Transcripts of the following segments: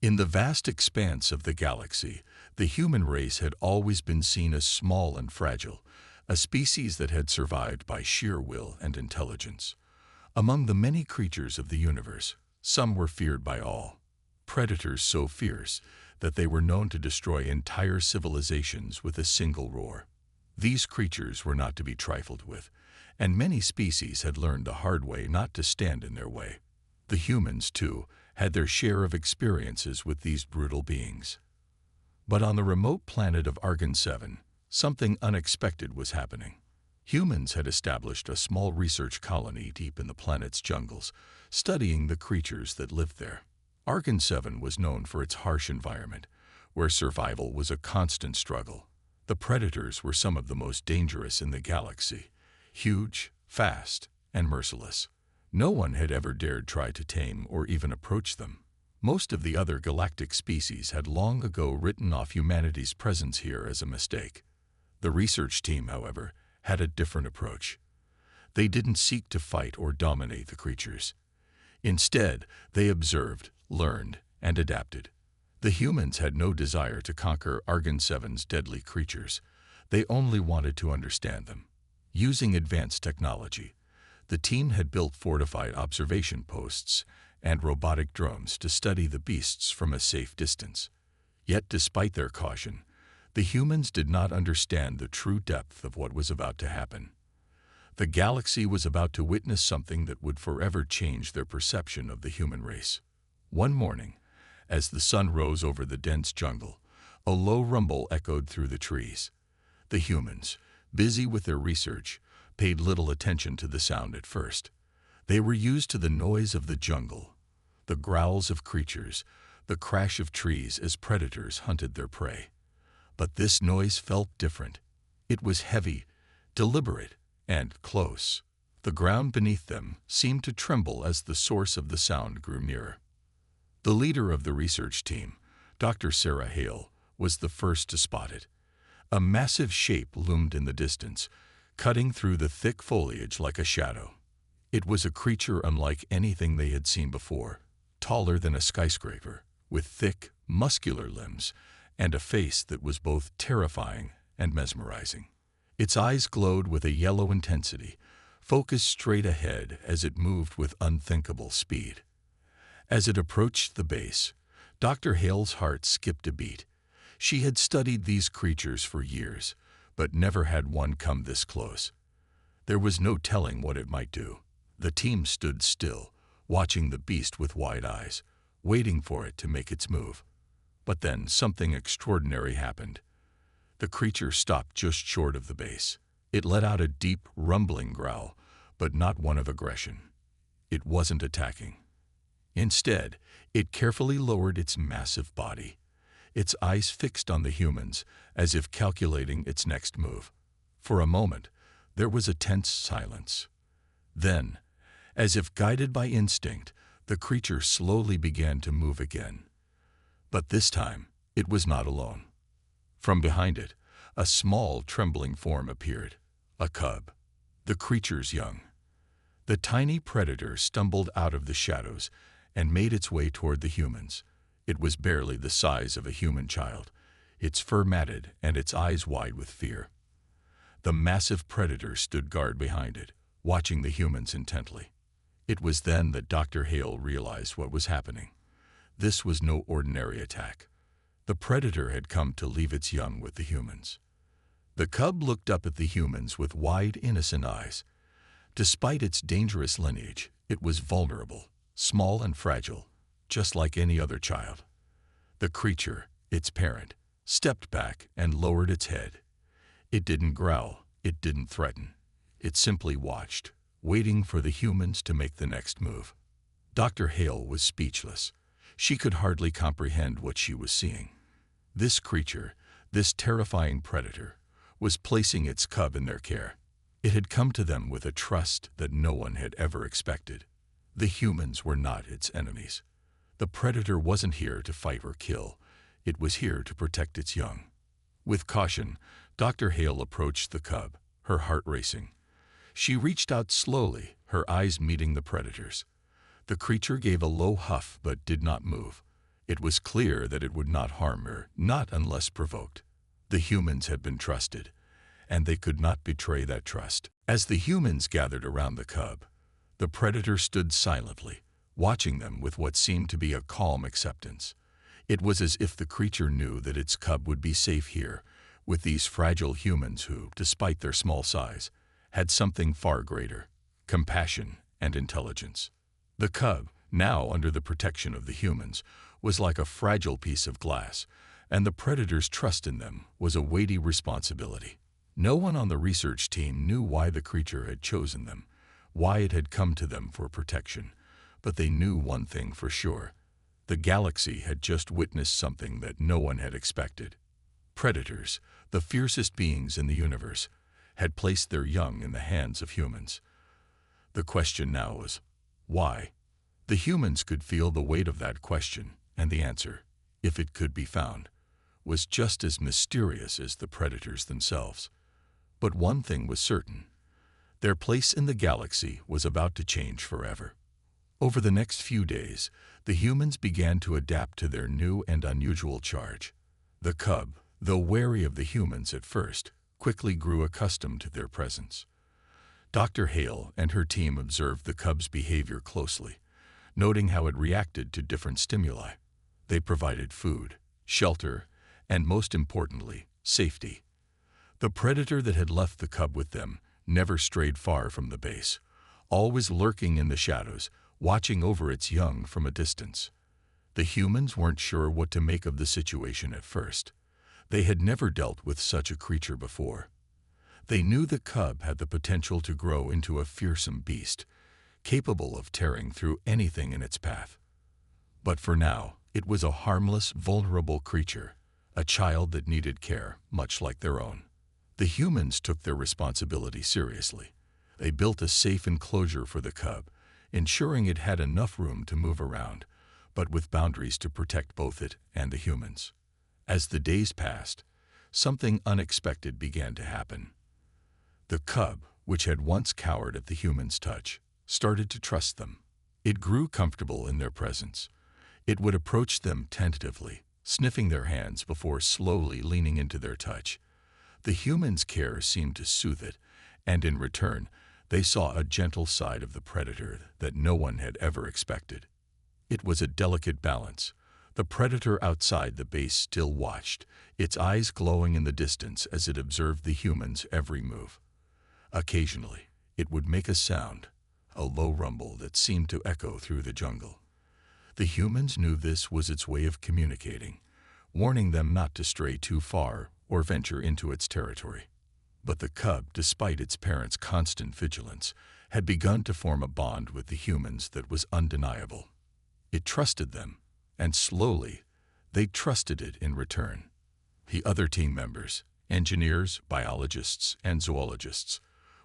In the vast expanse of the galaxy, the human race had always been seen as small and fragile, a species that had survived by sheer will and intelligence. Among the many creatures of the universe, some were feared by all. Predators so fierce that they were known to destroy entire civilizations with a single roar. These creatures were not to be trifled with, and many species had learned the hard way not to stand in their way. The humans, too, had their share of experiences with these brutal beings. But on the remote planet of Argon 7, something unexpected was happening. Humans had established a small research colony deep in the planet's jungles, studying the creatures that lived there. Argon 7 was known for its harsh environment, where survival was a constant struggle. The predators were some of the most dangerous in the galaxy, huge, fast, and merciless. No one had ever dared try to tame or even approach them. Most of the other galactic species had long ago written off humanity's presence here as a mistake. The research team, however, had a different approach. They didn't seek to fight or dominate the creatures. Instead, they observed, learned, and adapted. The humans had no desire to conquer Argon 7's deadly creatures. They only wanted to understand them. Using advanced technology, the team had built fortified observation posts and robotic drones to study the beasts from a safe distance. Yet, despite their caution, the humans did not understand the true depth of what was about to happen. The galaxy was about to witness something that would forever change their perception of the human race. One morning, as the sun rose over the dense jungle, a low rumble echoed through the trees. The humans, busy with their research, paid little attention to the sound at first. They were used to the noise of the jungle, the growls of creatures, the crash of trees as predators hunted their prey. But this noise felt different. It was heavy, deliberate, and close. The ground beneath them seemed to tremble as the source of the sound grew nearer. The leader of the research team, Dr. Sarah Hale, was the first to spot it. A massive shape loomed in the distance, cutting through the thick foliage like a shadow. It was a creature unlike anything they had seen before, taller than a skyscraper, with thick, muscular limbs, and a face that was both terrifying and mesmerizing. Its eyes glowed with a yellow intensity, focused straight ahead as it moved with unthinkable speed. As it approached the base, Dr. Hale's heart skipped a beat. She had studied these creatures for years, but never had one come this close. There was no telling what it might do. The team stood still, watching the beast with wide eyes, waiting for it to make its move. But then something extraordinary happened. The creature stopped just short of the base. It let out a deep, rumbling growl, but not one of aggression. It wasn't attacking. Instead, it carefully lowered its massive body, its eyes fixed on the humans, as if calculating its next move. For a moment, there was a tense silence. Then, as if guided by instinct, the creature slowly began to move again. But this time, it was not alone. From behind it, a small, trembling form appeared, a cub, the creature's young. The tiny predator stumbled out of the shadows and made its way toward the humans. It was barely the size of a human child, its fur matted and its eyes wide with fear. The massive predator stood guard behind it, watching the humans intently. It was then that Dr. Hale realized what was happening. This was no ordinary attack. The predator had come to leave its young with the humans. The cub looked up at the humans with wide, innocent eyes. Despite its dangerous lineage, it was vulnerable, small and fragile, just like any other child. The creature, its parent, stepped back and lowered its head. It didn't growl, it didn't threaten. It simply watched, waiting for the humans to make the next move. Dr. Hale was speechless. She could hardly comprehend what she was seeing. This creature, this terrifying predator, was placing its cub in their care. It had come to them with a trust that no one had ever expected. The humans were not its enemies. The predator wasn't here to fight or kill. It was here to protect its young. With caution, Dr. Hale approached the cub, her heart racing. She reached out slowly, her eyes meeting the predator's. The creature gave a low huff but did not move. It was clear that it would not harm her, not unless provoked. The humans had been trusted, and they could not betray that trust. As the humans gathered around the cub, the predator stood silently, watching them with what seemed to be a calm acceptance. It was as if the creature knew that its cub would be safe here, with these fragile humans who, despite their small size, had something far greater: compassion and intelligence. The cub, now under the protection of the humans, was like a fragile piece of glass, and the predator's trust in them was a weighty responsibility. No one on the research team knew why the creature had chosen them, why it had come to them for protection, but they knew one thing for sure: the galaxy had just witnessed something that no one had expected. Predators, the fiercest beings in the universe, had placed their young in the hands of humans. The question now was, why? The humans could feel the weight of that question, and the answer, if it could be found, was just as mysterious as the predators themselves. But one thing was certain: their place in the galaxy was about to change forever. Over the next few days, the humans began to adapt to their new and unusual charge. The cub, though wary of the humans at first, quickly grew accustomed to their presence. Dr. Hale and her team observed the cub's behavior closely, noting how it reacted to different stimuli. They provided food, shelter, and most importantly, safety. The predator that had left the cub with them never strayed far from the base, always lurking in the shadows, watching over its young from a distance. The humans weren't sure what to make of the situation at first. They had never dealt with such a creature before. They knew the cub had the potential to grow into a fearsome beast, capable of tearing through anything in its path. But for now, it was a harmless, vulnerable creature, a child that needed care, much like their own. The humans took their responsibility seriously. They built a safe enclosure for the cub, ensuring it had enough room to move around, but with boundaries to protect both it and the humans. As the days passed, something unexpected began to happen. The cub, which had once cowered at the humans' touch, started to trust them. It grew comfortable in their presence. It would approach them tentatively, sniffing their hands before slowly leaning into their touch. The humans' care seemed to soothe it, and in return, they saw a gentle side of the predator that no one had ever expected. It was a delicate balance. The predator outside the base still watched, its eyes glowing in the distance as it observed the humans' every move. Occasionally, it would make a sound, a low rumble that seemed to echo through the jungle. The humans knew this was its way of communicating, warning them not to stray too far or venture into its territory. But the cub, despite its parents' constant vigilance, had begun to form a bond with the humans that was undeniable. It trusted them, and slowly, they trusted it in return. The other team members, engineers, biologists, and zoologists,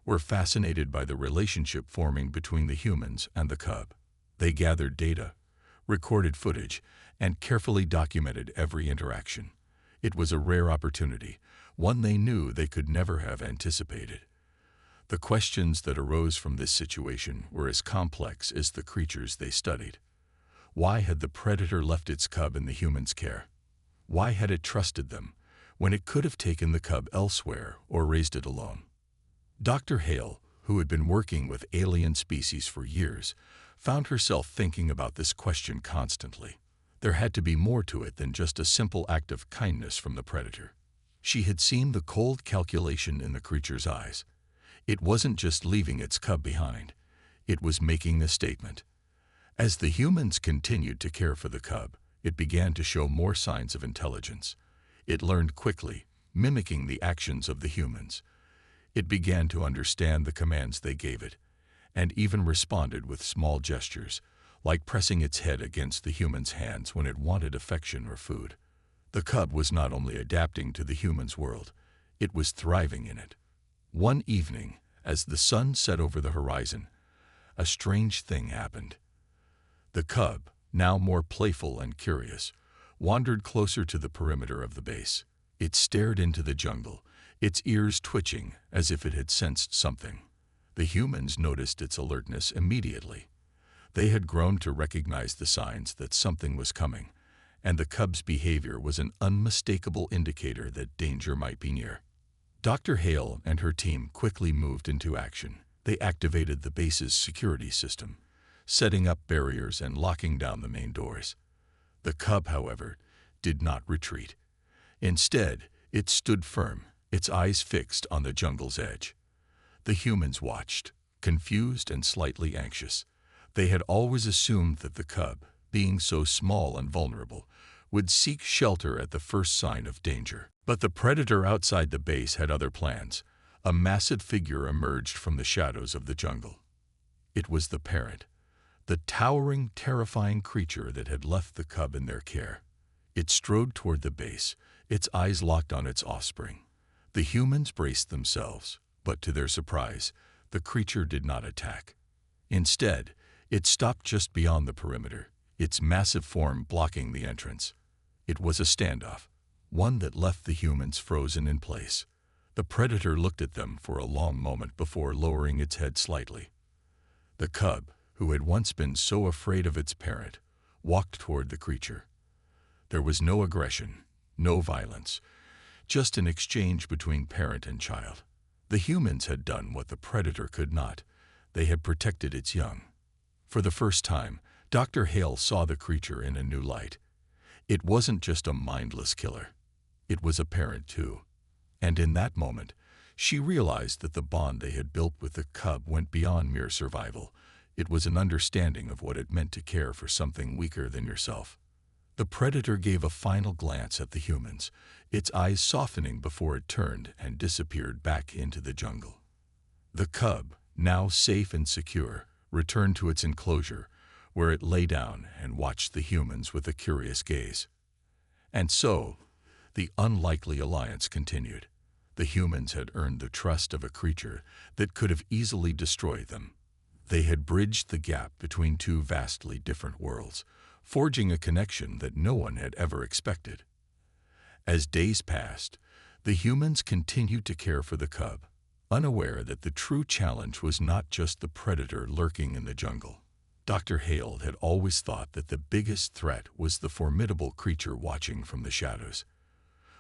were fascinated by the relationship forming between the humans and the cub. They gathered data, recorded footage, and carefully documented every interaction. It was a rare opportunity, one they knew they could never have anticipated. The questions that arose from this situation were as complex as the creatures they studied. Why had the predator left its cub in the humans' care? Why had it trusted them, when it could have taken the cub elsewhere or raised it alone? Dr. Hale, who had been working with alien species for years, found herself thinking about this question constantly. There had to be more to it than just a simple act of kindness from the predator. She had seen the cold calculation in the creature's eyes. It wasn't just leaving its cub behind. It was making a statement. As the humans continued to care for the cub, it began to show more signs of intelligence. It learned quickly, mimicking the actions of the humans. It began to understand the commands they gave it, and even responded with small gestures, like pressing its head against the human's hands when it wanted affection or food. The cub was not only adapting to the human's world, it was thriving in it. One evening, as the sun set over the horizon, a strange thing happened. The cub, now more playful and curious, wandered closer to the perimeter of the base. It stared into the jungle, its ears twitching as if it had sensed something. The humans noticed its alertness immediately. They had grown to recognize the signs that something was coming, and the cub's behavior was an unmistakable indicator that danger might be near. Dr. Hale and her team quickly moved into action. They activated the base's security system, setting up barriers and locking down the main doors. The cub, however, did not retreat. Instead, it stood firm, its eyes fixed on the jungle's edge. The humans watched, confused and slightly anxious. They had always assumed that the cub, being so small and vulnerable, would seek shelter at the first sign of danger. But the predator outside the base had other plans. A massive figure emerged from the shadows of the jungle. It was the parent, the towering, terrifying creature that had left the cub in their care. It strode toward the base, its eyes locked on its offspring. The humans braced themselves, but to their surprise, the creature did not attack. Instead, it stopped just beyond the perimeter, its massive form blocking the entrance. It was a standoff, one that left the humans frozen in place. The predator looked at them for a long moment before lowering its head slightly. The cub, who had once been so afraid of its parent, walked toward the creature. There was no aggression, no violence, just an exchange between parent and child. The humans had done what the predator could not. They had protected its young. For the first time, Dr. Hale saw the creature in a new light. It wasn't just a mindless killer. It was a parent too. And in that moment, she realized that the bond they had built with the cub went beyond mere survival. It was an understanding of what it meant to care for something weaker than yourself. The predator gave a final glance at the humans, its eyes softening before it turned and disappeared back into the jungle. The cub, now safe and secure, returned to its enclosure, where it lay down and watched the humans with a curious gaze. And so, the unlikely alliance continued. The humans had earned the trust of a creature that could have easily destroyed them. They had bridged the gap between two vastly different worlds, forging a connection that no one had ever expected. As days passed, the humans continued to care for the cub, unaware that the true challenge was not just the predator lurking in the jungle. Dr. Hale had always thought that the biggest threat was the formidable creature watching from the shadows.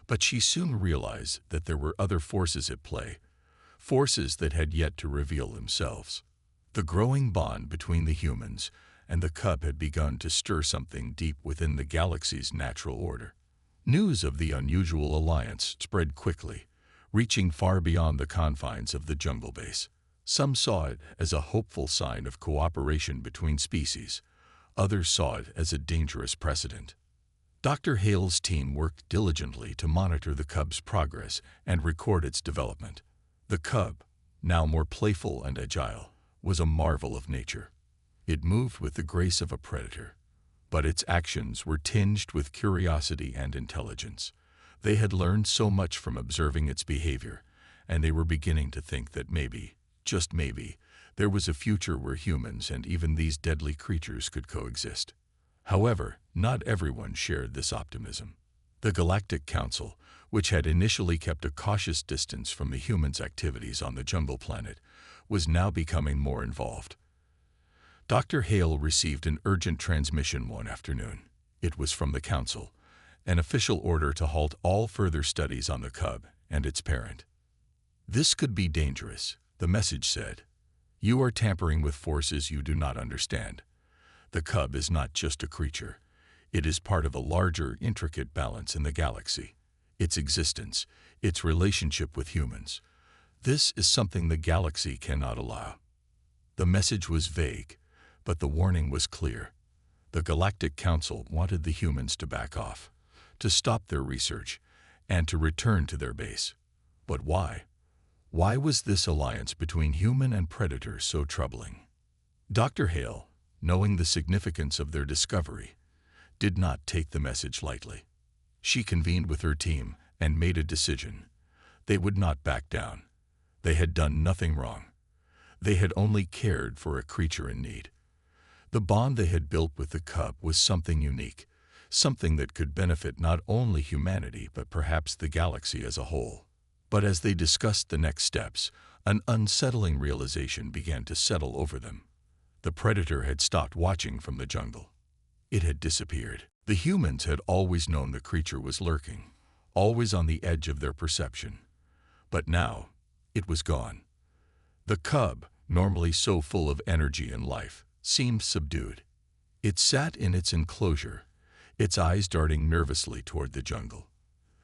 But she soon realized that there were other forces at play, forces that had yet to reveal themselves. The growing bond between the humans and the cub had begun to stir something deep within the galaxy's natural order. News of the unusual alliance spread quickly, reaching far beyond the confines of the jungle base. Some saw it as a hopeful sign of cooperation between species. Others saw it as a dangerous precedent. Dr. Hale's team worked diligently to monitor the cub's progress and record its development. The cub, now more playful and agile, was a marvel of nature. It moved with the grace of a predator, but its actions were tinged with curiosity and intelligence. They had learned so much from observing its behavior, and they were beginning to think that maybe, just maybe, there was a future where humans and even these deadly creatures could coexist. However, not everyone shared this optimism. The Galactic Council, which had initially kept a cautious distance from the humans' activities on the jungle planet, was now becoming more involved. Dr. Hale received an urgent transmission one afternoon. It was from the Council, an official order to halt all further studies on the cub and its parent. "This could be dangerous," the message said. "You are tampering with forces you do not understand. The cub is not just a creature. It is part of a larger, intricate balance in the galaxy. Its existence, its relationship with humans. This is something the galaxy cannot allow." The message was vague, but the warning was clear. The Galactic Council wanted the humans to back off, to stop their research, and to return to their base. But why? Why was this alliance between human and predator so troubling? Dr. Hale, knowing the significance of their discovery, did not take the message lightly. She convened with her team and made a decision. They would not back down. They had done nothing wrong. They had only cared for a creature in need. The bond they had built with the cub was something unique, something that could benefit not only humanity but perhaps the galaxy as a whole. But as they discussed the next steps, an unsettling realization began to settle over them. The predator had stopped watching from the jungle. It had disappeared. The humans had always known the creature was lurking, always on the edge of their perception. But now, it was gone. The cub, normally so full of energy and life, seemed subdued. It sat in its enclosure, its eyes darting nervously toward the jungle.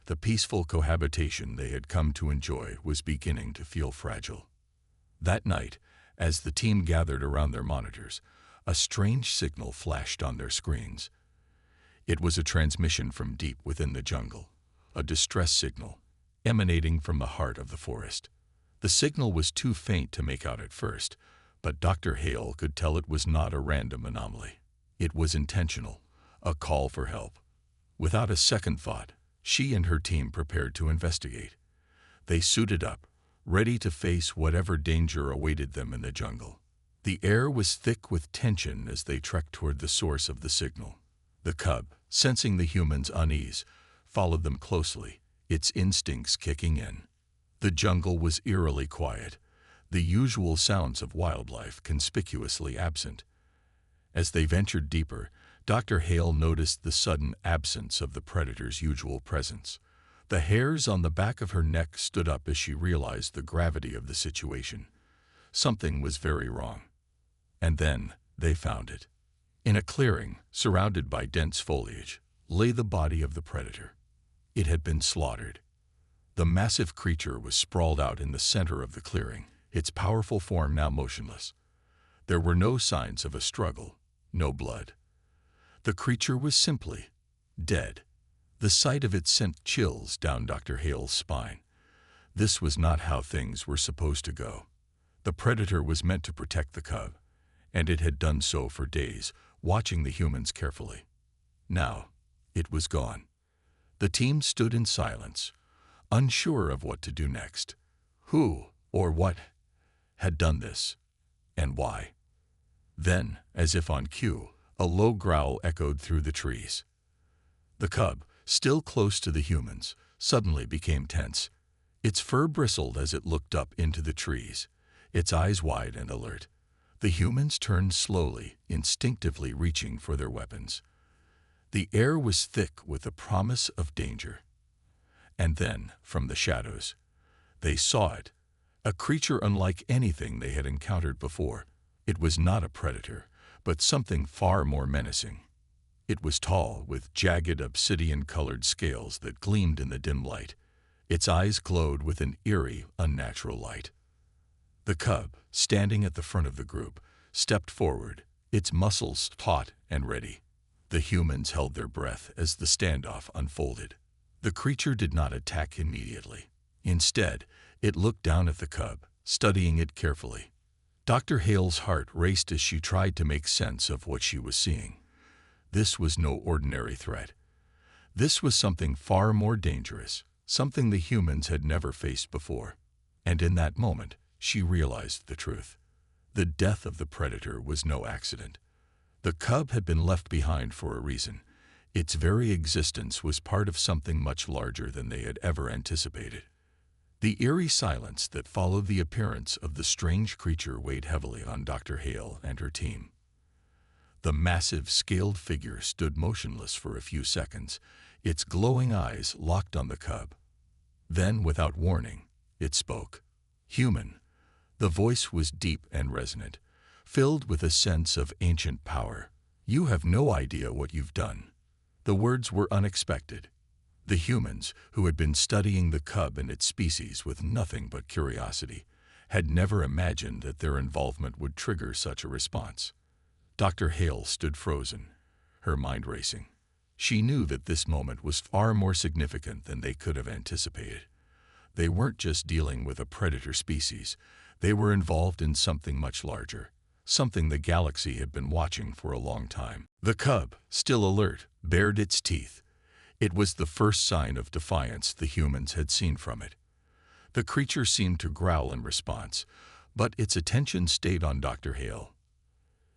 The peaceful cohabitation they had come to enjoy was beginning to feel fragile. That night, as the team gathered around their monitors, a strange signal flashed on their screens. It was a transmission from deep within the jungle, a distress signal, emanating from the heart of the forest. The signal was too faint to make out at first, but Dr. Hale could tell it was not a random anomaly. It was intentional, a call for help. Without a second thought, she and her team prepared to investigate. They suited up, ready to face whatever danger awaited them in the jungle. The air was thick with tension as they trekked toward the source of the signal. The cub, sensing the humans' unease, followed them closely, its instincts kicking in. The jungle was eerily quiet, the usual sounds of wildlife conspicuously absent. As they ventured deeper, Dr. Hale noticed the sudden absence of the predator's usual presence. The hairs on the back of her neck stood up as she realized the gravity of the situation. Something was very wrong. And then they found it. In a clearing, surrounded by dense foliage, lay the body of the predator. It had been slaughtered. The massive creature was sprawled out in the center of the clearing, its powerful form now motionless. There were no signs of a struggle, no blood. The creature was simply dead. The sight of it sent chills down Dr. Hale's spine. This was not how things were supposed to go. The predator was meant to protect the cub, and it had done so for days, watching the humans carefully. Now, it was gone. The team stood in silence, unsure of what to do next. Who, or what, had done this, and why? Then, as if on cue, a low growl echoed through the trees. The cub, still close to the humans, suddenly became tense. Its fur bristled as it looked up into the trees, its eyes wide and alert. The humans turned slowly, instinctively reaching for their weapons. The air was thick with the promise of danger. And then, from the shadows, they saw it, a creature unlike anything they had encountered before. It was not a predator, but something far more menacing. It was tall, with jagged obsidian-colored scales that gleamed in the dim light. Its eyes glowed with an eerie, unnatural light. The cub, standing at the front of the group, stepped forward, its muscles taut and ready. The humans held their breath as the standoff unfolded. The creature did not attack immediately. Instead, it looked down at the cub, studying it carefully. Dr. Hale's heart raced as she tried to make sense of what she was seeing. This was no ordinary threat. This was something far more dangerous, something the humans had never faced before. And in that moment, she realized the truth. The death of the predator was no accident. The cub had been left behind for a reason. Its very existence was part of something much larger than they had ever anticipated. The eerie silence that followed the appearance of the strange creature weighed heavily on Dr. Hale and her team. The massive, scaled figure stood motionless for a few seconds, its glowing eyes locked on the cub. Then, without warning, it spoke. Human. The voice was deep and resonant, filled with a sense of ancient power. You have no idea what you've done. The words were unexpected. The humans, who had been studying the cub and its species with nothing but curiosity, had never imagined that their involvement would trigger such a response. Dr. Hale stood frozen, her mind racing. She knew that this moment was far more significant than they could have anticipated. They weren't just dealing with a predator species. They were involved in something much larger, something the galaxy had been watching for a long time. The cub, still alert, bared its teeth. It was the first sign of defiance the humans had seen from it. The creature seemed to growl in response, but its attention stayed on Dr. Hale.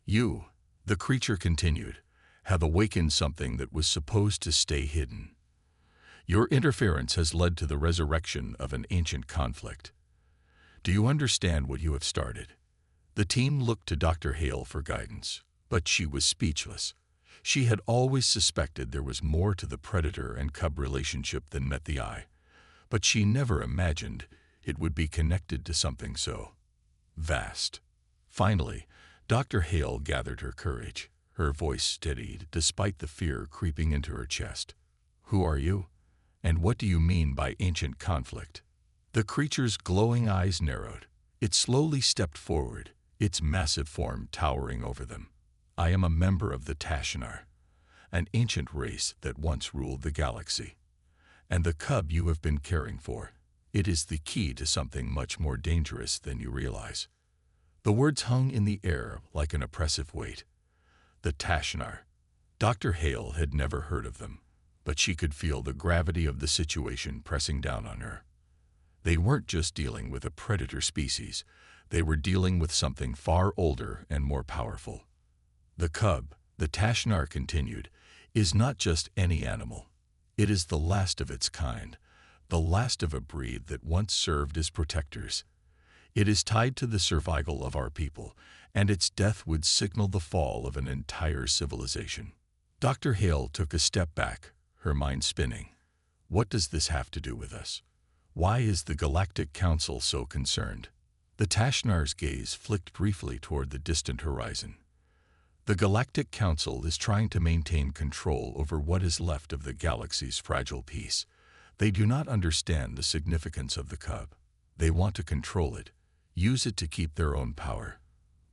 You, the creature continued, have awakened something that was supposed to stay hidden. Your interference has led to the resurrection of an ancient conflict. Do you understand what you have started? The team looked to Dr. Hale for guidance, but she was speechless. She had always suspected there was more to the predator and cub relationship than met the eye, but she never imagined it would be connected to something so vast. Finally, Dr. Hale gathered her courage. Her voice steadied despite the fear creeping into her chest. "Who are you? And what do you mean by ancient conflict?" The creature's glowing eyes narrowed. It slowly stepped forward, its massive form towering over them. "I am a member of the Tashar, an ancient race that once ruled the galaxy. And the cub you have been caring for, it is the key to something much more dangerous than you realize." The words hung in the air like an oppressive weight. The Tashar. Dr. Hale had never heard of them, but she could feel the gravity of the situation pressing down on her. They weren't just dealing with a predator species, they were dealing with something far older and more powerful. The cub, the Tashar continued, is not just any animal. It is the last of its kind, the last of a breed that once served as protectors. It is tied to the survival of our people, and its death would signal the fall of an entire civilization. Dr. Hale took a step back, her mind spinning. What does this have to do with us? Why is the Galactic Council so concerned? The Tashnar's gaze flicked briefly toward the distant horizon. The Galactic Council is trying to maintain control over what is left of the galaxy's fragile peace. They do not understand the significance of the cub. They want to control it, use it to keep their own power.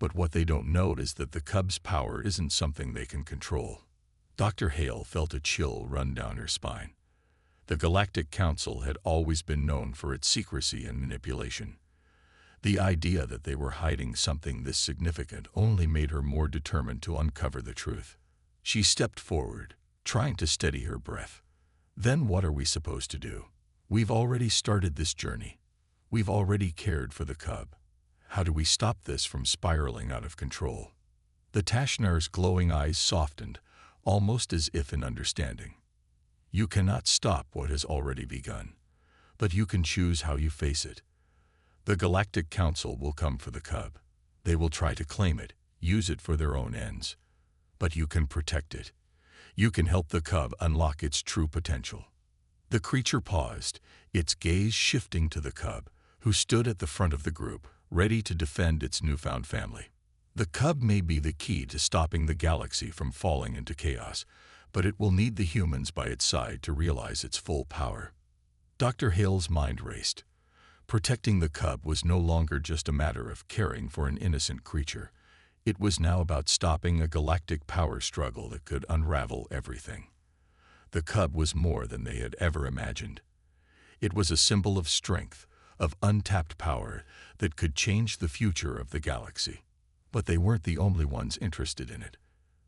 But what they don't know is that the cub's power isn't something they can control. Dr. Hale felt a chill run down her spine. The Galactic Council had always been known for its secrecy and manipulation. The idea that they were hiding something this significant only made her more determined to uncover the truth. She stepped forward, trying to steady her breath. "Then what are we supposed to do? We've already started this journey. We've already cared for the cub. How do we stop this from spiraling out of control?" The Tashnar's glowing eyes softened, almost as if in understanding. "You cannot stop what has already begun, but you can choose how you face it. The Galactic Council will come for the cub. They will try to claim it, use it for their own ends. But you can protect it. You can help the cub unlock its true potential." The creature paused, its gaze shifting to the cub, who stood at the front of the group, ready to defend its newfound family. The cub may be the key to stopping the galaxy from falling into chaos, but it will need the humans by its side to realize its full power. Dr. Hale's mind raced. Protecting the cub was no longer just a matter of caring for an innocent creature. It was now about stopping a galactic power struggle that could unravel everything. The cub was more than they had ever imagined. It was a symbol of strength, of untapped power that could change the future of the galaxy. But they weren't the only ones interested in it.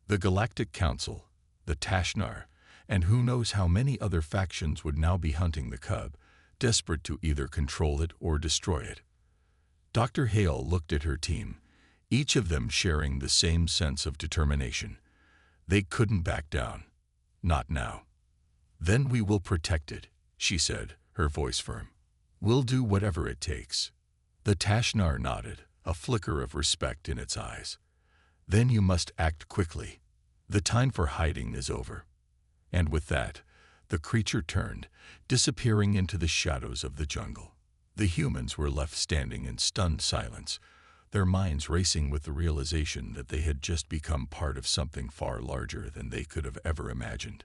The Galactic Council, the Tashnar, and who knows how many other factions would now be hunting the cub, desperate to either control it or destroy it. Dr. Hale looked at her team, each of them sharing the same sense of determination. They couldn't back down. Not now. "Then we will protect it," she said, her voice firm. "We'll do whatever it takes." The Tashnar nodded, a flicker of respect in its eyes. "Then you must act quickly. The time for hiding is over." And with that, the creature turned, disappearing into the shadows of the jungle. The humans were left standing in stunned silence, their minds racing with the realization that they had just become part of something far larger than they could have ever imagined.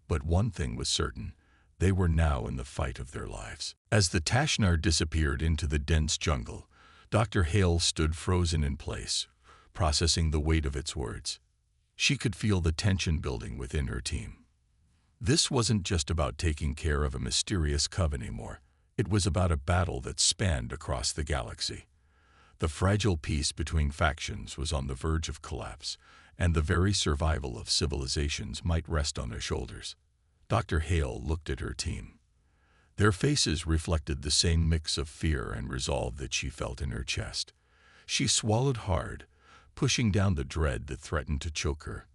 But one thing was certain. They were now in the fight of their lives. As the Tashnar disappeared into the dense jungle, Dr. Hale stood frozen in place, processing the weight of its words. She could feel the tension building within her team. This wasn't just about taking care of a mysterious cub anymore. It was about a battle that spanned across the galaxy. The fragile peace between factions was on the verge of collapse, and the very survival of civilizations might rest on their shoulders. Dr. Hale looked at her team. Their faces reflected the same mix of fear and resolve that she felt in her chest. She swallowed hard, pushing down the dread that threatened to choke her.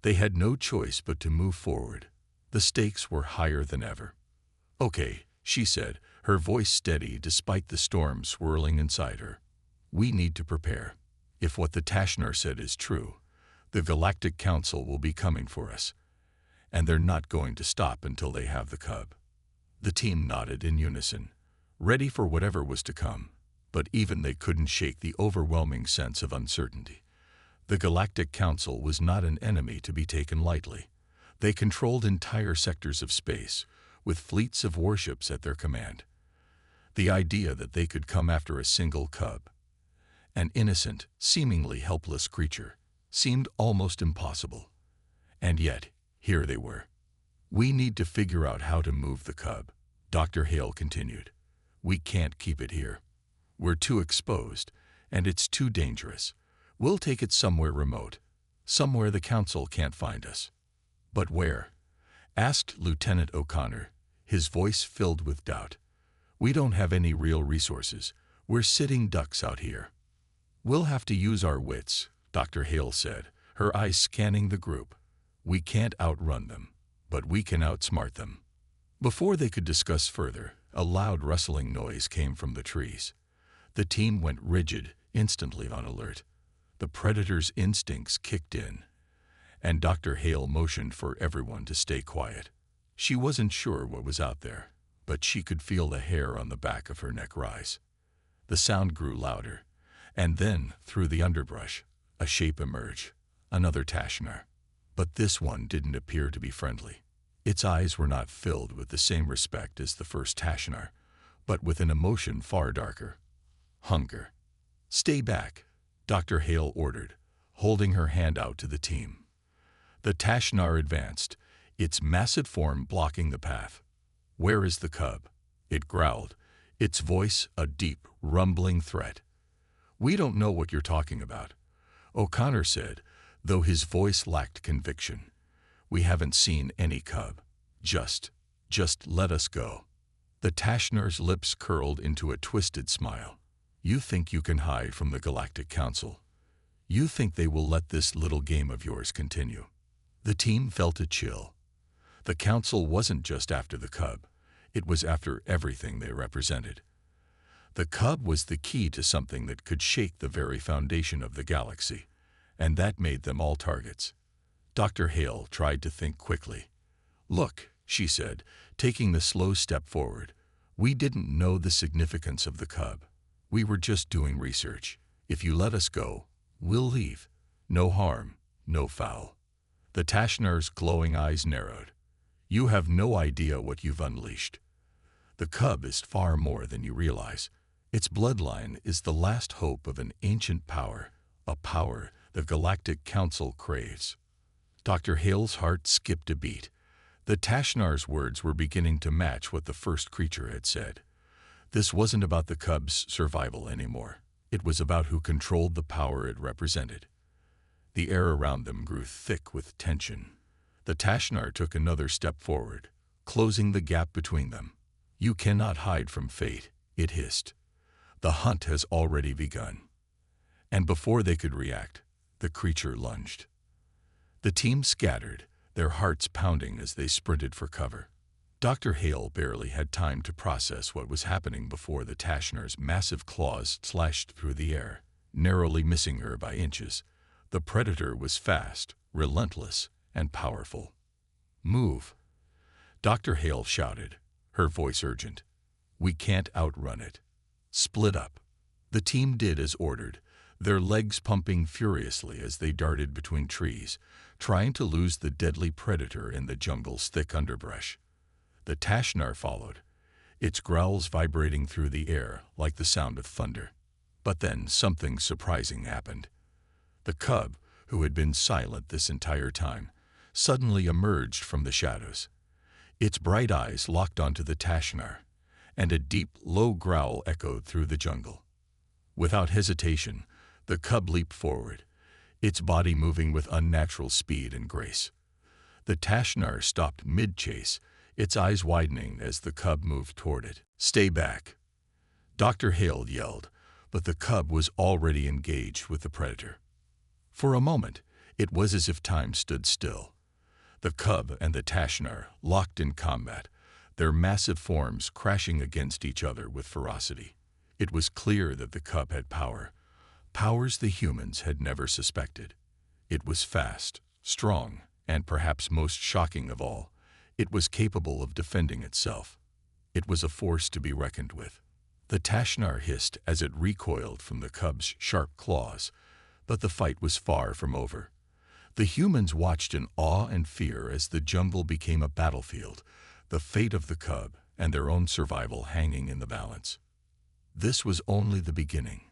They had no choice but to move forward. The stakes were higher than ever. "Okay," she said, her voice steady despite the storm swirling inside her. "We need to prepare. If what the Tashnar said is true, The Galactic Council will be coming for us, and they're not going to stop until they have the cub. The team nodded in unison, ready for whatever was to come, but even they couldn't shake the overwhelming sense of uncertainty. The Galactic Council was not an enemy to be taken lightly. They controlled entire sectors of space, with fleets of warships at their command. The idea that they could come after a single cub, an innocent, seemingly helpless creature, seemed almost impossible. And yet, here they were. "We need to figure out how to move the cub," Dr. Hale continued. "We can't keep it here. We're too exposed, and it's too dangerous. We'll take it somewhere remote, somewhere the council can't find us." "But where?" asked Lieutenant O'Connor, his voice filled with doubt. "We don't have any real resources. We're sitting ducks out here." "We'll have to use our wits," Dr. Hale said, her eyes scanning the group. "We can't outrun them, but we can outsmart them." Before they could discuss further, a loud rustling noise came from the trees. The team went rigid, instantly on alert. The predator's instincts kicked in, and Dr. Hale motioned for everyone to stay quiet. She wasn't sure what was out there, but she could feel the hair on the back of her neck rise. The sound grew louder, and then, through the underbrush, a shape emerged, another tashar. But this one didn't appear to be friendly. Its eyes were not filled with the same respect as the first tashar, but with an emotion far darker: hunger. "Stay back," Dr. Hale ordered, holding her hand out to the team. The tashar advanced, its massive form blocking the path. "Where is the cub?" it growled, its voice a deep, rumbling threat. "We don't know what you're talking about," O'Connor said, though his voice lacked conviction. "We haven't seen any cub. Just let us go." The tashar's lips curled into a twisted smile. "You think you can hide from the Galactic Council? You think they will let this little game of yours continue?" The team felt a chill. The council wasn't just after the cub. It was after everything they represented. The cub was the key to something that could shake the very foundation of the galaxy, and that made them all targets. Dr. Hale tried to think quickly. "Look," she said, taking the slow step forward. "We didn't know the significance of the cub. We were just doing research. If you let us go, we'll leave. No harm, no foul." The tashar's glowing eyes narrowed. "You have no idea what you've unleashed. The cub is far more than you realize. Its bloodline is the last hope of an ancient power, a power the Galactic Council craves." Dr. Hale's heart skipped a beat. The tashar's words were beginning to match what the first creature had said. This wasn't about the cub's survival anymore. It was about who controlled the power it represented. The air around them grew thick with tension. The tashar took another step forward, closing the gap between them. "You cannot hide from fate," it hissed. "The hunt has already begun." And before they could react, the creature lunged. The team scattered, their hearts pounding as they sprinted for cover. Dr. Hale barely had time to process what was happening before the tashar's massive claws slashed through the air, narrowly missing her by inches. The predator was fast, relentless, and powerful. "Move," Dr. Hale shouted, her voice urgent. "We can't outrun it. Split up." The team did as ordered, their legs pumping furiously as they darted between trees, trying to lose the deadly predator in the jungle's thick underbrush. The tashar followed, its growls vibrating through the air like the sound of thunder. But then something surprising happened. The cub, who had been silent this entire time, suddenly emerged from the shadows. Its bright eyes locked onto the tashar, and a deep, low growl echoed through the jungle. Without hesitation, the cub leaped forward, its body moving with unnatural speed and grace. The tashar stopped mid-chase, its eyes widening as the cub moved toward it. "Stay back," Dr. Hale yelled, but the cub was already engaged with the predator. For a moment, it was as if time stood still. The cub and the tashar locked in combat, their massive forms crashing against each other with ferocity. It was clear that the cub had power, powers the humans had never suspected. It was fast, strong, and perhaps most shocking of all, it was capable of defending itself. It was a force to be reckoned with. The tashar hissed as it recoiled from the cub's sharp claws, but the fight was far from over. The humans watched in awe and fear as the jungle became a battlefield, the fate of the cub and their own survival hanging in the balance. This was only the beginning.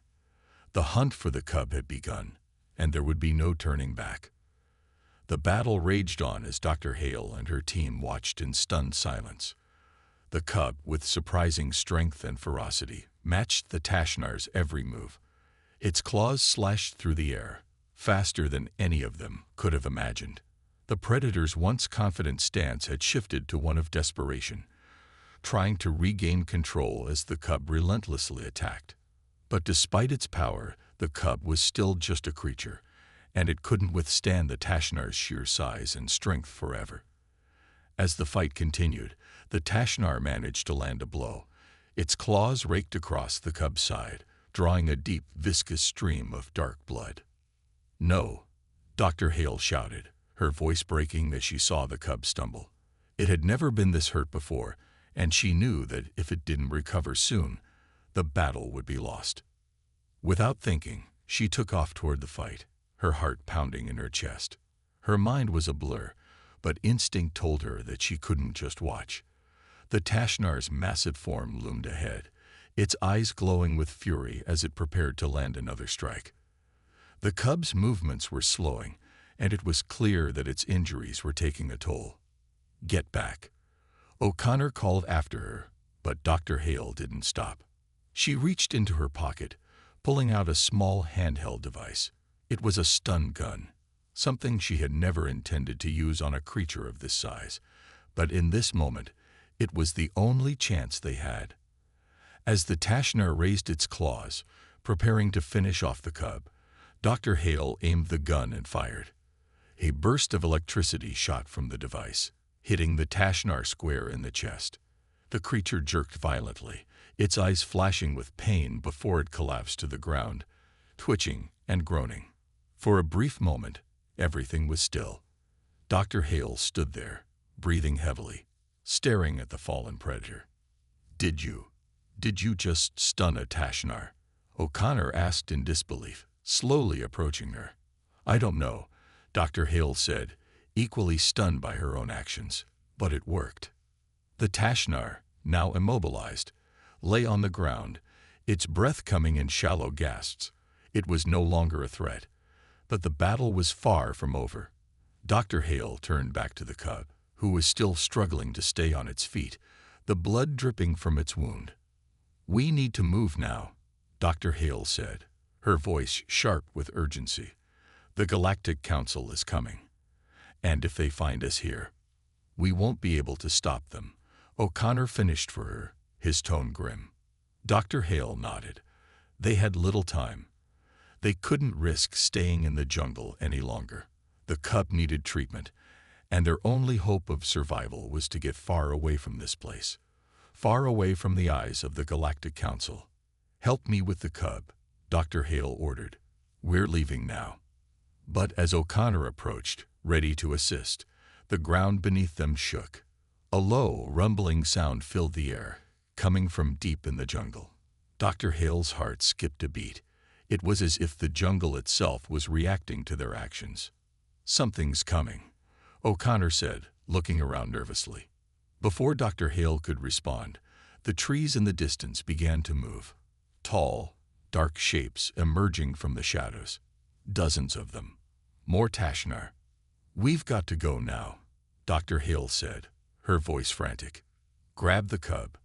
The hunt for the cub had begun, and there would be no turning back. The battle raged on as Dr. Hale and her team watched in stunned silence. The cub, with surprising strength and ferocity, matched the tashar's every move. Its claws slashed through the air, faster than any of them could have imagined. The predator's once confident stance had shifted to one of desperation, trying to regain control as the cub relentlessly attacked. But despite its power, the cub was still just a creature, and it couldn't withstand the tashar's sheer size and strength forever. As the fight continued, the tashar managed to land a blow. Its claws raked across the cub's side, drawing a deep, viscous stream of dark blood. "No," Dr. Hale shouted, her voice breaking as she saw the cub stumble. It had never been this hurt before, and she knew that if it didn't recover soon, the battle would be lost. Without thinking, she took off toward the fight, her heart pounding in her chest. Her mind was a blur, but instinct told her that she couldn't just watch. The tashar's massive form loomed ahead, its eyes glowing with fury as it prepared to land another strike. The cub's movements were slowing, and it was clear that its injuries were taking a toll. "Get back," O'Connor called after her, but Dr. Hale didn't stop. She reached into her pocket, pulling out a small handheld device. It was a stun gun, something she had never intended to use on a creature of this size, but in this moment, it was the only chance they had. As the tashar raised its claws, preparing to finish off the cub, Dr. Hale aimed the gun and fired. A burst of electricity shot from the device, hitting the tashar square in the chest. The creature jerked violently, its eyes flashing with pain before it collapsed to the ground, twitching and groaning. For a brief moment, everything was still. Dr. Hale stood there, breathing heavily, staring at the fallen predator. Did you just stun a tashar?" O'Connor asked in disbelief, slowly approaching her. "I don't know," Dr. Hale said, equally stunned by her own actions, "but it worked." The tashar, now immobilized, lay on the ground, its breath coming in shallow gasps. It was no longer a threat, but the battle was far from over. Dr. Hale turned back to the cub, who was still struggling to stay on its feet, the blood dripping from its wound. "We need to move now," Dr. Hale said, her voice sharp with urgency. "The Galactic Council is coming, and if they find us here, we won't be able to stop them." O'Connor finished for her, his tone grim. Dr. Hale nodded. They had little time. They couldn't risk staying in the jungle any longer. The cub needed treatment, and their only hope of survival was to get far away from this place, far away from the eyes of the Galactic Council. "Help me with the cub," Dr. Hale ordered. "We're leaving now." But as O'Connor approached, ready to assist, the ground beneath them shook. A low, rumbling sound filled the air, coming from deep in the jungle. Dr. Hale's heart skipped a beat. It was as if the jungle itself was reacting to their actions. "Something's coming," O'Connor said, looking around nervously. Before Dr. Hale could respond, the trees in the distance began to move. Tall, dark shapes emerging from the shadows. Dozens of them. More tashar. "We've got to go now," Dr. Hale said, her voice frantic. "Grab the cub.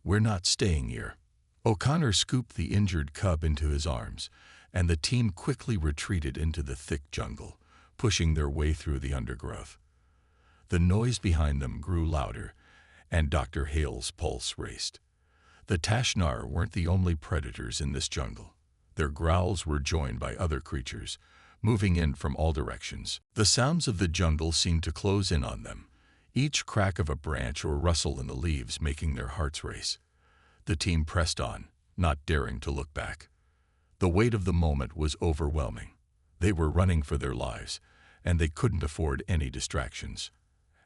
We're not staying here." O'Connor scooped the injured cub into his arms, and the team quickly retreated into the thick jungle, pushing their way through the undergrowth. The noise behind them grew louder, and Dr. Hale's pulse raced. The tashar weren't the only predators in this jungle. Their growls were joined by other creatures, moving in from all directions. The sounds of the jungle seemed to close in on them, each crack of a branch or rustle in the leaves making their hearts race. The team pressed on, not daring to look back. The weight of the moment was overwhelming. They were running for their lives, and they couldn't afford any distractions.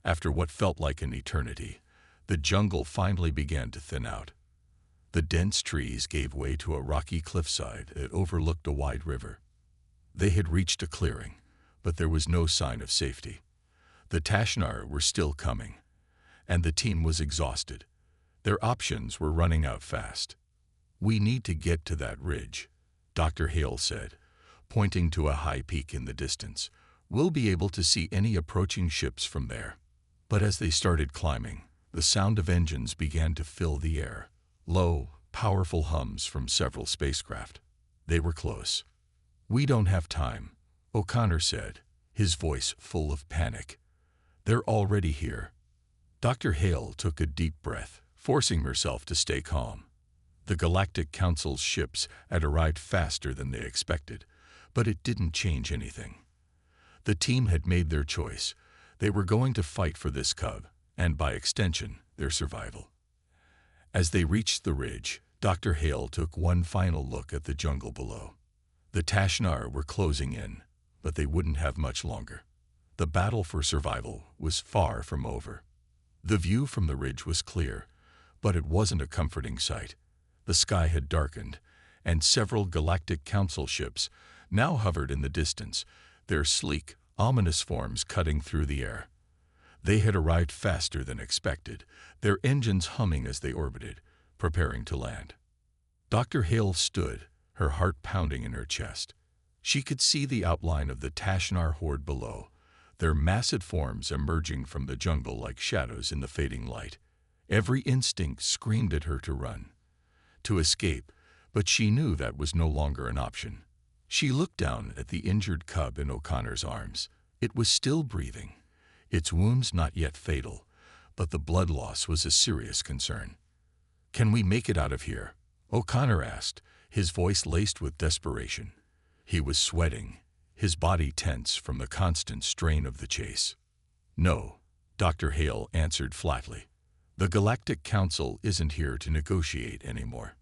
After what felt like an eternity, the jungle finally began to thin out. The dense trees gave way to a rocky cliffside that overlooked a wide river. They had reached a clearing, but there was no sign of safety. The tashar were still coming, and the team was exhausted. Their options were running out fast. "We need to get to that ridge," Dr. Hale said, pointing to a high peak in the distance. "We'll be able to see any approaching ships from there." But as they started climbing, the sound of engines began to fill the air. Low, powerful hums from several spacecraft. They were close. "We don't have time," O'Connor said, his voice full of panic. "They're already here." Dr. Hale took a deep breath, forcing herself to stay calm. The Galactic Council's ships had arrived faster than they expected, but it didn't change anything. The team had made their choice. They were going to fight for this cub, and by extension, their survival. As they reached the ridge, Dr. Hale took one final look at the jungle below. The tashar were closing in, but they wouldn't have much longer. The battle for survival was far from over. The view from the ridge was clear, but it wasn't a comforting sight. The sky had darkened, and several Galactic Council ships now hovered in the distance, their sleek, ominous forms cutting through the air. They had arrived faster than expected, their engines humming as they orbited, preparing to land. Dr. Hale stood, her heart pounding in her chest. She could see the outline of the tashar horde below, their massive forms emerging from the jungle like shadows in the fading light. Every instinct screamed at her to run, to escape, but she knew that was no longer an option. She looked down at the injured cub in O'Connor's arms. It was still breathing, its wounds not yet fatal, but the blood loss was a serious concern. "Can we make it out of here?" O'Connor asked, his voice laced with desperation. He was sweating, his body tense from the constant strain of the chase. "No," Dr. Hale answered flatly. "The Galactic Council isn't here to negotiate anymore.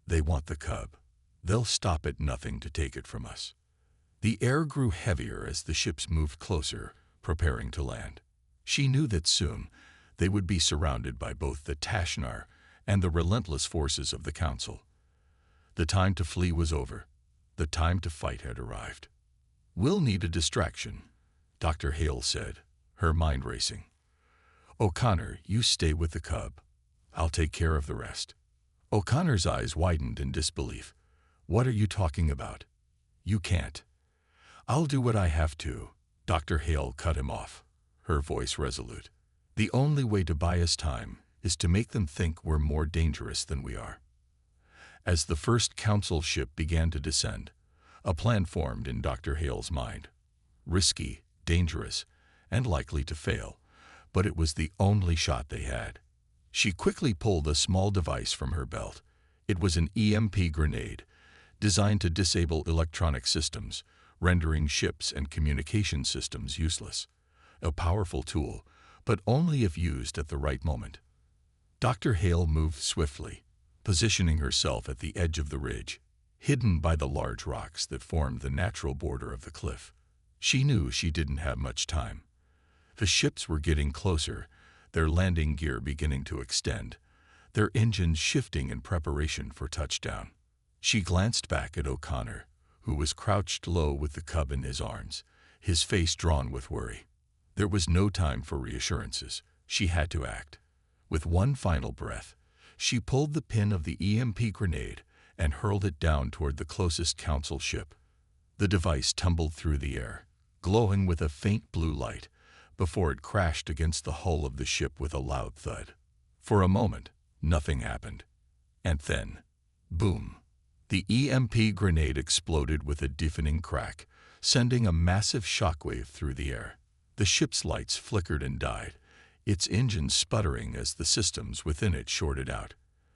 They want the cub. They'll stop at nothing to take it from us." The air grew heavier as the ships moved closer, preparing to land. She knew that soon they would be surrounded by both the tashar and the relentless forces of the Council. The time to flee was over. The time to fight had arrived. "We'll need a distraction," Dr. Hale said, her mind racing. "O'Connor, you stay with the cub. I'll take care of the rest." O'Connor's eyes widened in disbelief. "What are you talking about? You can't." "I'll do what I have to," Dr. Hale cut him off, her voice resolute. "The only way to buy us time is to make them think we're more dangerous than we are." As the first Council ship began to descend, a plan formed in Dr. Hale's mind. Risky, dangerous, and likely to fail, but it was the only shot they had. She quickly pulled a small device from her belt. It was an EMP grenade, designed to disable electronic systems, rendering ships and communication systems useless. A powerful tool, but only if used at the right moment. Dr. Hale moved swiftly, positioning herself at the edge of the ridge, hidden by the large rocks that formed the natural border of the cliff. She knew she didn't have much time. The ships were getting closer, their landing gear beginning to extend, their engines shifting in preparation for touchdown. She glanced back at O'Connor, who was crouched low with the cub in his arms, his face drawn with worry. There was no time for reassurances. She had to act. With one final breath, she pulled the pin of the EMP grenade and hurled it down toward the closest Council ship. The device tumbled through the air, glowing with a faint blue light, before it crashed against the hull of the ship with a loud thud. For a moment, nothing happened. And then, boom! The EMP grenade exploded with a deafening crack, sending a massive shockwave through the air. The ship's lights flickered and died, its engines sputtering as the systems within it shorted out.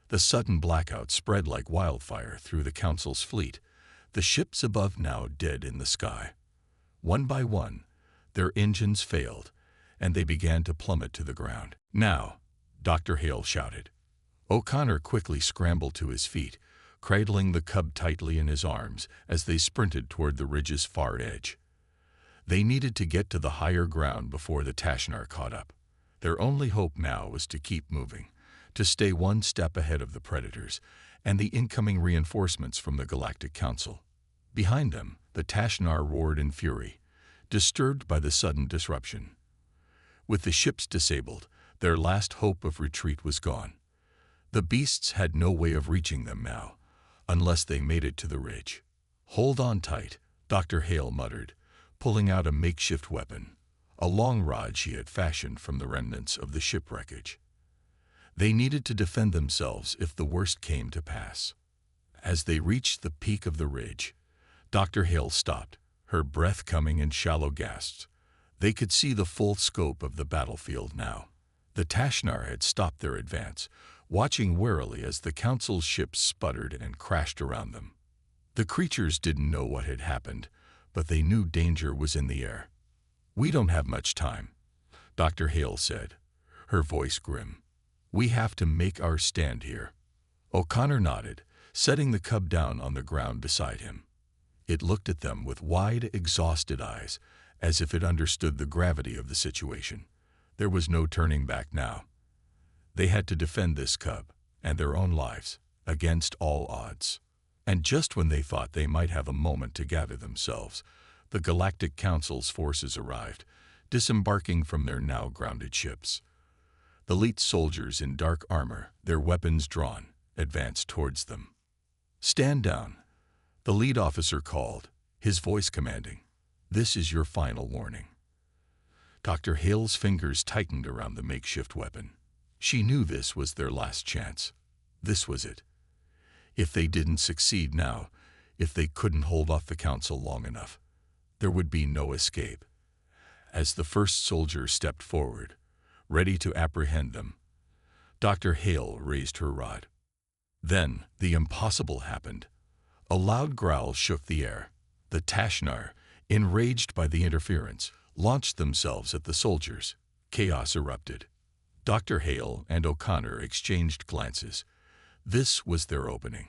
The sudden blackout spread like wildfire through the Council's fleet, the ships above now dead in the sky. One by one, their engines failed, and they began to plummet to the ground. "Now!" Dr. Hale shouted. O'Connor quickly scrambled to his feet, cradling the cub tightly in his arms as they sprinted toward the ridge's far edge. They needed to get to the higher ground before the tashar caught up. Their only hope now was to keep moving, to stay one step ahead of the predators and the incoming reinforcements from the Galactic Council. Behind them, the tashar roared in fury, disturbed by the sudden disruption. With the ships disabled, their last hope of retreat was gone. The beasts had no way of reaching them now, unless they made it to the ridge. "Hold on tight," Dr. Hale muttered, pulling out a makeshift weapon, a long rod she had fashioned from the remnants of the ship wreckage. They needed to defend themselves if the worst came to pass. As they reached the peak of the ridge, Dr. Hale stopped, her breath coming in shallow gasps. They could see the full scope of the battlefield now. The tashar had stopped their advance, watching warily as the Council's ships sputtered and crashed around them. The creatures didn't know what had happened, but they knew danger was in the air. "We don't have much time," Dr. Hale said, her voice grim. "We have to make our stand here." O'Connor nodded, setting the cub down on the ground beside him. It looked at them with wide, exhausted eyes, as if it understood the gravity of the situation. There was no turning back now. They had to defend this cub, and their own lives, against all odds. And just when they thought they might have a moment to gather themselves, the Galactic Council's forces arrived, disembarking from their now grounded ships. The elite soldiers in dark armor, their weapons drawn, advanced towards them. "Stand down," the lead officer called, his voice commanding. "This is your final warning." Dr. Hale's fingers tightened around the makeshift weapon. She knew this was their last chance. This was it. If they didn't succeed now, if they couldn't hold off the Council long enough, there would be no escape. As the first soldier stepped forward, ready to apprehend them, Dr. Hale raised her rod. Then the impossible happened. A loud growl shook the air. The tashar, enraged by the interference, launched themselves at the soldiers. Chaos erupted. Dr. Hale and O'Connor exchanged glances. This was their opening.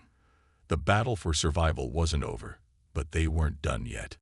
The battle for survival wasn't over, but they weren't done yet.